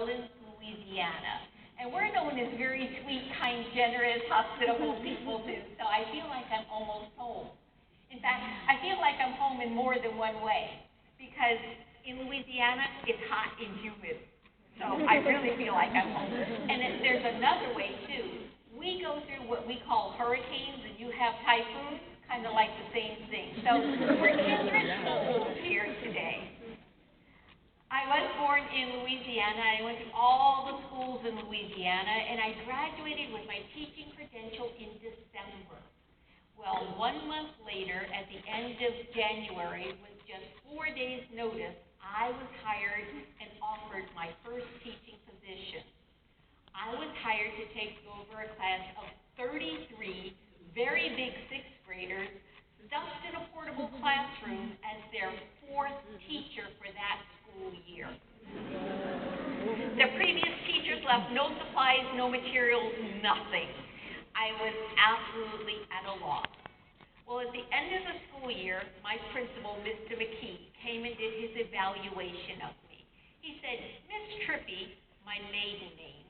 Orleans, Louisiana. And we're known as very sweet, kind, generous, hospitable people too, so I feel like I'm almost home. In fact, I feel like I'm home in more than one way, because in Louisiana, it's hot and humid. So I really feel like I'm home. And then there's another way too. We go through what we call hurricanes, and you have typhoons, kind of like the same thing. So we're kindred souls here today. I was born in Louisiana. I went to all the schools in Louisiana, and I graduated with my teaching credential in December. Well, 1 month later, at the end of January, with just 4 days' notice, I was hired and offered my first teaching position. I was hired to take over a class of 33 very big sixth graders, stuffed in a portable classroom as their fourth teacher for that school year. The previous teachers left no supplies, no materials, nothing. I was absolutely at a loss. Well, at the end of the school year, my principal, Mr. McKee, came and did his evaluation of me. He said, "Miss Trippi," my maiden name,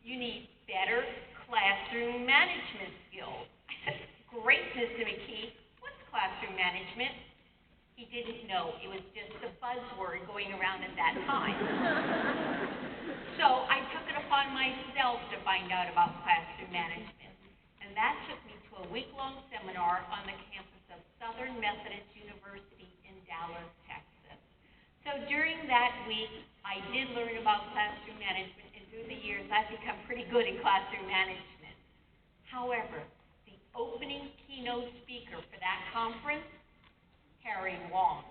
"you need better classroom management skills." I said, "Great, Mr. McKee. What's classroom management?" He didn't know. It was just a buzzword going around at that time. So I took it upon myself to find out about classroom management. And that took me to a week-long seminar on the campus of Southern Methodist University in Dallas, Texas. So during that week, I did learn about classroom management, and through the years, I've become pretty good in classroom management. However, the opening keynote speaker for that conference, Harry Wong.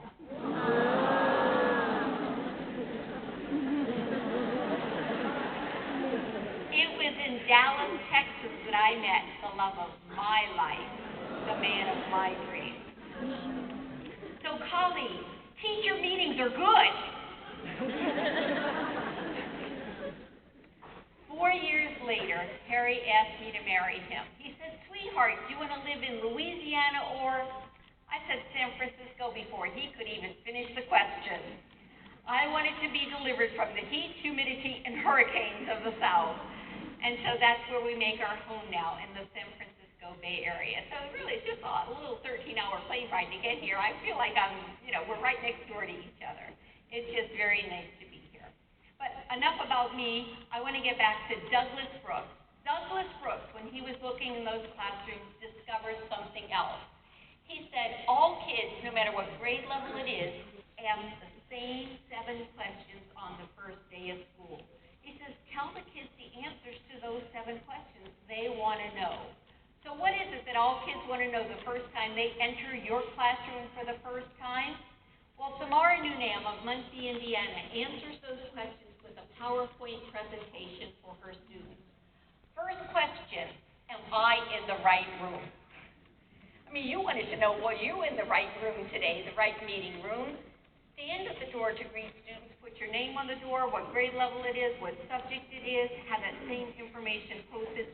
It was in Dallas, Texas that I met the love of my life, the man of my dreams. So colleagues, teacher meetings are good. 4 years later, Harry asked me to marry him. He said, "Sweetheart, do you want to live in Louisiana or..." I said San Francisco before he could even finish the question. I wanted to be delivered from the heat, humidity, and hurricanes of the South. And so that's where we make our home now, in the San Francisco Bay Area. So really, it's just a little 13-hour plane ride to get here. I feel like we're right next door to each other. It's just very nice to be here. But enough about me. I want to get back to Douglas Brooks. Douglas Brooks, when he was looking in those classrooms, discovered something else. He said all kids, no matter what grade level it is, ask the same 7 questions on the first day of school. He says, tell the kids the answers to those 7 questions they want to know. So what is it that all kids want to know the first time they enter your classroom for the first time? Well, Samara Nunam of Muncie, Indiana, answers those questions with a PowerPoint presentation for her students. First question, am I in the right room? I mean, you wanted to know, were you in the right room today, the right meeting room? Stand at the door to greet students, put your name on the door, what grade level it is, what subject it is, have that same information posted